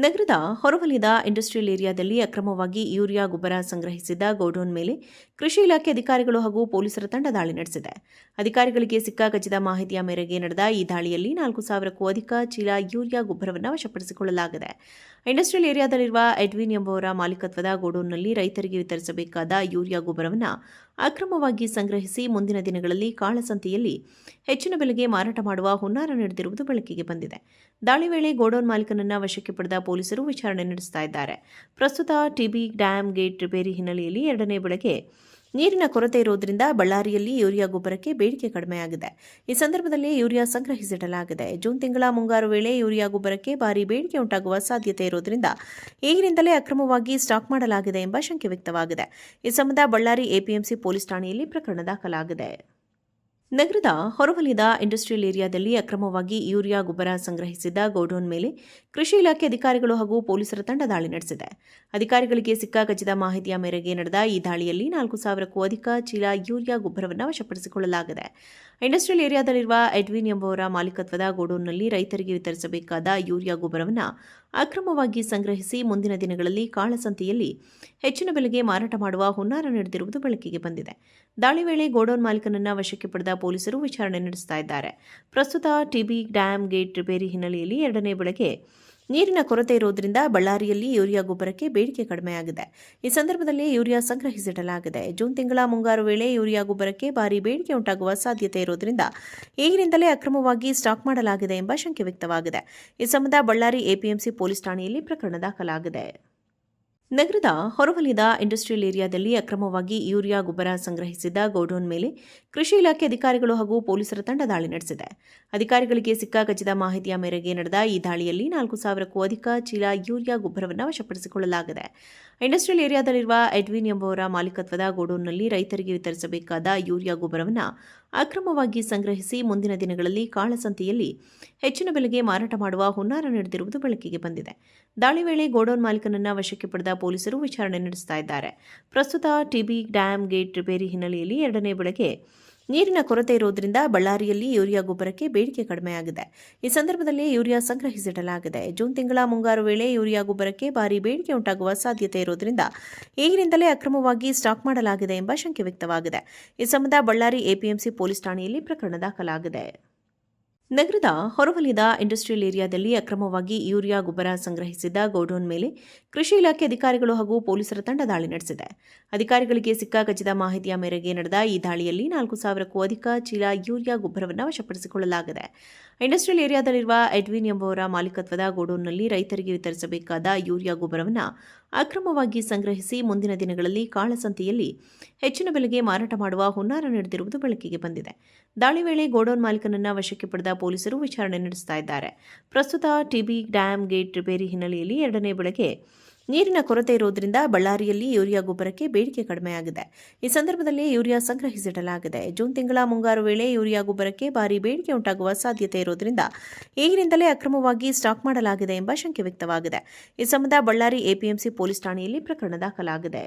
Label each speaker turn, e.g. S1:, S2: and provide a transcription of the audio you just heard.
S1: ನಗರದ ಹೊರವಲಯದ ಇಂಡಸ್ಟ್ರಿಯಲ್ ಏರಿಯಾದಲ್ಲಿ ಅಕ್ರಮವಾಗಿ ಯೂರಿಯಾ ಗೊಬ್ಬರ ಸಂಗ್ರಹಿಸಿದ್ದ ಗೋಡೌನ್ ಮೇಲೆ ಕೃಷಿ ಇಲಾಖೆ ಅಧಿಕಾರಿಗಳು ಹಾಗೂ ಪೊಲೀಸರ ತಂಡ ದಾಳಿ ನಡೆಸಿದೆ. ಅಧಿಕಾರಿಗಳಿಗೆ ಸಿಕ್ಕ ಖಚಿತ ಮಾಹಿತಿಯ ಮೇರೆಗೆ ನಡೆದ ಈ ದಾಳಿಯಲ್ಲಿ 4,000ಕ್ಕೂ ಅಧಿಕ ಚೀಲ ಯೂರಿಯಾ ಗೊಬ್ಬರವನ್ನು ವಶಪಡಿಸಿಕೊಳ್ಳಲಾಗಿದೆ. ಇಂಡಸ್ಟ್ರಿಯಲ್ ಏರಿಯಾದಲ್ಲಿರುವ ಎಡ್ವಿನ್ ಎಂಬುವರ ಮಾಲೀಕತ್ವದ ಗೋಡೌನ್ನಲ್ಲಿ ರೈತರಿಗೆ ವಿತರಿಸಬೇಕಾದ ಯೂರಿಯಾ ಗೊಬ್ಬರವನ್ನು ಅಕ್ರಮವಾಗಿ ಸಂಗ್ರಹಿಸಿ ಮುಂದಿನ ದಿನಗಳಲ್ಲಿ ಕಾಳಸಂತೆಯಲ್ಲಿ ಹೆಚ್ಚಿನ ಬೆಲೆಗೆ ಮಾರಾಟ ಮಾಡುವ ಹುನ್ನಾರ ನಡೆದಿರುವುದು ಬೆಳಕಿಗೆ ಬಂದಿದೆ. ದಾಳಿ ವೇಳೆ ಗೋಡೌನ್ ಮಾಲೀಕನನ್ನು ವಶಕ್ಕೆ ಪಡೆದ ಪೊಲೀಸರು ವಿಚಾರಣೆ ನಡೆಸುತ್ತಿದ್ದಾರೆ. ಪ್ರಸ್ತುತ ಟಿಬಿ ಡ್ಯಾಂ ಗೇಟ್ ರಿಪೇರಿ ಹಿನ್ನೆಲೆಯಲ್ಲಿ 2ನೇ ಬೆಳೆಗೆ ನೀರಿನ ಕೊರತೆ ಇರುವುದರಿಂದ ಬಳ್ಳಾರಿಯಲ್ಲಿ ಯೂರಿಯಾ ಗೊಬ್ಬರಕ್ಕೆ ಬೇಡಿಕೆ ಕಡಿಮೆಯಾಗಿದೆ. ಈ ಸಂದರ್ಭದಲ್ಲಿ ಯೂರಿಯಾ ಸಂಗ್ರಹಿಸಿಡಲಾಗಿದೆ. ಜೂನ್ ತಿಂಗಳ ಮುಂಗಾರು ವೇಳೆ ಯೂರಿಯಾ ಗೊಬ್ಬರಕ್ಕೆ ಭಾರೀ ಬೇಡಿಕೆ ಉಂಟಾಗುವ ಸಾಧ್ಯತೆ ಇರುವುದರಿಂದ ಈಗಿನಿಂದಲೇ ಅಕ್ರಮವಾಗಿ ಸ್ಟಾಕ್ ಮಾಡಲಾಗಿದೆ ಎಂಬ ಶಂಕೆ ವ್ಯಕ್ತವಾಗಿದೆ. ಈ ಸಂಬಂಧ ಬಳ್ಳಾರಿ ಎಪಿಎಂಸಿ ಪೊಲೀಸ್ ಠಾಣೆಯಲ್ಲಿ ಪ್ರಕರಣ ದಾಖಲಾಗಿದೆ. ನಗರದ ಹೊರವಲಯದ ಇಂಡಸ್ಟ್ರಿಯಲ್ ಏರಿಯಾದಲ್ಲಿ ಅಕ್ರಮವಾಗಿ ಯೂರಿಯಾ ಗೊಬ್ಬರ ಸಂಗ್ರಹಿಸಿದ್ದ ಗೋಡೌನ್ ಮೇಲೆ ಕೃಷಿ ಇಲಾಖೆ ಅಧಿಕಾರಿಗಳು ಹಾಗೂ ಪೊಲೀಸರ ತಂಡ ದಾಳಿ ನಡೆಸಿದೆ. ಅಧಿಕಾರಿಗಳಿಗೆ ಸಿಕ್ಕ ಖಚಿತ ಮಾಹಿತಿಯ ಮೇರೆಗೆ ನಡೆದ ಈ ದಾಳಿಯಲ್ಲಿ 4,000ಕ್ಕೂ ಅಧಿಕ ಚೀಲ ಯೂರಿಯಾ ಗೊಬ್ಬರವನ್ನು ವಶಪಡಿಸಿಕೊಳ್ಳಲಾಗಿದೆ. ಇಂಡಸ್ಟ್ರಿಯಲ್ ಏರಿಯಾದಲ್ಲಿರುವ ಎಡ್ವಿನ್ ಎಂಬುವರ ಮಾಲೀಕತ್ವದ ಗೋಡೌನ್ನಲ್ಲಿ ರೈತರಿಗೆ ವಿತರಿಸಬೇಕಾದ ಯೂರಿಯಾ ಗೊಬ್ಬರವನ್ನು ಅಕ್ರಮವಾಗಿ ಸಂಗ್ರಹಿಸಿ ಮುಂದಿನ ದಿನಗಳಲ್ಲಿ ಕಾಳಸಂತೆಯಲ್ಲಿ ಹೆಚ್ಚಿನ ಬೆಲೆಗೆ ಮಾರಾಟ ಮಾಡುವ ಹುನ್ನಾರ ನಡೆದಿರುವುದು ಬೆಳಕಿಗೆ ಬಂದಿದೆ. ದಾಳಿ ವೇಳೆ ಗೋಡೌನ್ ಮಾಲೀಕನನ್ನು ವಶಕ್ಕೆ ಪಡೆದ ಪೊಲೀಸರು ವಿಚಾರಣೆ ನಡೆಸುತ್ತಿದ್ದಾರೆ. ಪ್ರಸ್ತುತ ಟಿಬಿ ಡ್ಯಾಂ ಗೇಟ್ ರಿಪೇರಿ ಹಿನ್ನೆಲೆಯಲ್ಲಿ 2ನೇ ಬೆಳೆಗೆ ನೀರಿನ ಕೊರತೆ ಇರುವುದರಿಂದ ಬಳ್ಳಾರಿಯಲ್ಲಿ ಯೂರಿಯಾ ಗೊಬ್ಬರಕ್ಕೆ ಬೇಡಿಕೆ ಕಡಿಮೆಯಾಗಿದೆ. ಈ ಸಂದರ್ಭದಲ್ಲಿ ಯೂರಿಯಾ ಸಂಗ್ರಹಿಸಿಡಲಾಗಿದೆ. ಜೂನ್ ತಿಂಗಳ ಮುಂಗಾರು ವೇಳೆ ಯೂರಿಯಾ ಗೊಬ್ಬರಕ್ಕೆ ಭಾರೀ ಬೇಡಿಕೆ ಉಂಟಾಗುವ ಸಾಧ್ಯತೆ ಇರುವುದರಿಂದ ಈಗಿನಿಂದಲೇ ಅಕ್ರಮವಾಗಿ ಸ್ಟಾಕ್ ಮಾಡಲಾಗಿದೆ ಎಂಬ ಶಂಕೆ ವ್ಯಕ್ತವಾಗಿದೆ. ಈ ಸಂಬಂಧ ಬಳ್ಳಾರಿ ಎಪಿಎಂಸಿ ಪೊಲೀಸ್ ಠಾಣೆಯಲ್ಲಿ ಪ್ರಕರಣ ದಾಖಲಾಗಿದೆ. ನಗರದ ಹೊರವಲಯದ ಇಂಡಸ್ಟ್ರಿಯಲ್ ಏರಿಯಾದಲ್ಲಿ ಅಕ್ರಮವಾಗಿ ಯೂರಿಯಾ ಗೊಬ್ಬರ ಸಂಗ್ರಹಿಸಿದ್ದ ಗೋಡೌನ್ ಮೇಲೆ ಕೃಷಿ ಇಲಾಖೆ ಅಧಿಕಾರಿಗಳು ಹಾಗೂ ಪೊಲೀಸರ ತಂಡ ದಾಳಿ ನಡೆಸಿದೆ. ಅಧಿಕಾರಿಗಳಿಗೆ ಸಿಕ್ಕ ಖಚಿತ ಮಾಹಿತಿಯ ಮೇರೆಗೆ ನಡೆದ ಈ ದಾಳಿಯಲ್ಲಿ 4,000ಕ್ಕೂ ಅಧಿಕ ಚೀಲ ಯೂರಿಯಾ ಗೊಬ್ಬರವನ್ನು ವಶಪಡಿಸಿಕೊಳ್ಳಲಾಗಿದೆ. ಇಂಡಸ್ಟ್ರಿಯಲ್ ಏರಿಯಾದಲ್ಲಿರುವ ಎಡ್ವಿನ್ ಎಂಬುವರ ಮಾಲೀಕತ್ವದ ಗೋಡೌನ್ನಲ್ಲಿ ರೈತರಿಗೆ ವಿತರಿಸಬೇಕಾದ ಯೂರಿಯಾ ಗೊಬ್ಬರವನ್ನು ಅಕ್ರಮವಾಗಿ ಸಂಗ್ರಹಿಸಿ ಮುಂದಿನ ದಿನಗಳಲ್ಲಿ ಕಾಳಸಂತೆಯಲ್ಲಿ ಹೆಚ್ಚಿನ ಬೆಲೆಗೆ ಮಾರಾಟ ಮಾಡುವ ಹುನ್ನಾರ ನಡೆದಿರುವುದು ಬೆಳಕಿಗೆ ಬಂದಿದೆ. ದಾಳಿ ವೇಳೆ ಗೋಡೌನ್ ಮಾಲೀಕನನ್ನು ವಶಕ್ಕೆ ಪಡೆದ ಪೊಲೀಸರು ವಿಚಾರಣೆ ನಡೆಸುತ್ತಿದ್ದಾರೆ. ಪ್ರಸ್ತುತ ಟಿಬಿ ಡ್ಯಾಂ ಗೇಟ್ ರಿಪೇರಿ ಹಿನ್ನೆಲೆಯಲ್ಲಿ 2ನೇ ಬೆಳೆಗೆ ನೀರಿನ ಕೊರತೆ ಇರುವುದರಿಂದ ಬಳ್ಳಾರಿಯಲ್ಲಿ ಯೂರಿಯಾ ಗೊಬ್ಬರಕ್ಕೆ ಬೇಡಿಕೆ ಕಡಿಮೆಯಾಗಿದೆ. ಈ ಸಂದರ್ಭದಲ್ಲಿ ಯೂರಿಯಾ ಸಂಗ್ರಹಿಸಿಡಲಾಗಿದೆ. ಜೂನ್ ತಿಂಗಳ ಮುಂಗಾರು ವೇಳೆ ಯೂರಿಯಾ ಗೊಬ್ಬರಕ್ಕೆ ಭಾರೀ ಬೇಡಿಕೆ ಉಂಟಾಗುವ ಸಾಧ್ಯತೆ ಇರುವುದರಿಂದ ಈಗಿನಿಂದಲೇ ಅಕ್ರಮವಾಗಿ ಸ್ಟಾಕ್ ಮಾಡಲಾಗಿದೆ ಎಂಬ ಶಂಕೆ ವ್ಯಕ್ತವಾಗಿದೆ. ಈ ಸಂಬಂಧ ಬಳ್ಳಾರಿ ಎಪಿಎಂಸಿ ಪೊಲೀಸ್ ಠಾಣೆಯಲ್ಲಿ ಪ್ರಕರಣ ದಾಖಲಾಗಿದೆ. ನಗರದ ಹೊರವಲಯದ ಇಂಡಸ್ಟ್ರಿಯಲ್ ಏರಿಯಾದಲ್ಲಿ ಅಕ್ರಮವಾಗಿ ಯೂರಿಯಾ ಗೊಬ್ಬರ ಸಂಗ್ರಹಿಸಿದ್ದ ಗೋಡೌನ್ ಮೇಲೆ ಕೃಷಿ ಇಲಾಖೆ ಅಧಿಕಾರಿಗಳು ಹಾಗೂ ಪೊಲೀಸರ ತಂಡ ದಾಳಿ ನಡೆಸಿದೆ. ಅಧಿಕಾರಿಗಳಿಗೆ ಸಿಕ್ಕ ಖಚಿತ ಮಾಹಿತಿಯ ಮೇರೆಗೆ ನಡೆದ ಈ ದಾಳಿಯಲ್ಲಿ 4,000ಕ್ಕೂ ಅಧಿಕ ಚೀಲ ಯೂರಿಯಾ ಗೊಬ್ಬರವನ್ನು ವಶಪಡಿಸಿಕೊಳ್ಳಲಾಗಿದೆ. ಇಂಡಸ್ಟ್ರಿಯಲ್ ಏರಿಯಾದಲ್ಲಿರುವ ಎಡ್ವಿನ್ ಎಂಬುವರ ಮಾಲೀಕತ್ವದ ಗೋಡೌನ್ನಲ್ಲಿ ರೈತರಿಗೆ ವಿತರಿಸಬೇಕಾದ ಯೂರಿಯಾ ಗೊಬ್ಬರವನ್ನು ಅಕ್ರಮವಾಗಿ ಸಂಗ್ರಹಿಸಿ ಮುಂದಿನ ದಿನಗಳಲ್ಲಿ ಕಾಳಸಂತೆಯಲ್ಲಿ ಹೆಚ್ಚಿನ ಬೆಲೆಗೆ ಮಾರಾಟ ಮಾಡುವ ಹುನ್ನಾರ ನಡೆದಿರುವುದು ಬೆಳಕಿಗೆ ಬಂದಿದೆ. ದಾಳಿ ವೇಳೆ ಗೋಡೌನ್ ಮಾಲೀಕನನ್ನು ವಶಕ್ಕೆ ಪಡೆದ ಪೊಲೀಸರು ವಿಚಾರಣೆ ನಡೆಸುತ್ತಿದ್ದಾರೆ. ಪ್ರಸ್ತುತ ಟಿಬಿ ಡ್ಯಾಂ ಗೇಟ್ ರಿಪೇರಿ ಹಿನ್ನೆಲೆಯಲ್ಲಿ 2ನೇ ಬೆಳೆಗೆ ನೀರಿನ ಕೊರತೆ ಇರುವುದರಿಂದ ಬಳ್ಳಾರಿಯಲ್ಲಿ ಯೂರಿಯಾ ಗೊಬ್ಬರಕ್ಕೆ ಬೇಡಿಕೆ ಕಡಿಮೆಯಾಗಿದೆ. ಈ ಸಂದರ್ಭದಲ್ಲಿ ಯೂರಿಯಾ ಸಂಗ್ರಹಿಸಿಡಲಾಗಿದೆ. ಜೂನ್ ತಿಂಗಳ ಮುಂಗಾರು ವೇಳೆ ಯೂರಿಯಾ ಗೊಬ್ಬರಕ್ಕೆ ಭಾರೀ ಬೇಡಿಕೆ ಉಂಟಾಗುವ ಸಾಧ್ಯತೆ ಇರುವುದರಿಂದ ಈಗಿನಿಂದಲೇ ಅಕ್ರಮವಾಗಿ ಸ್ಟಾಕ್ ಮಾಡಲಾಗಿದೆ ಎಂಬ ಶಂಕೆ ವ್ಯಕ್ತವಾಗಿದೆ. ಈ ಸಂಬಂಧ ಬಳ್ಳಾರಿ ಎಪಿಎಂಸಿ ಪೊಲೀಸ್ ಠಾಣೆಯಲ್ಲಿ ಪ್ರಕರಣ ದಾಖಲಾಗಿದೆ.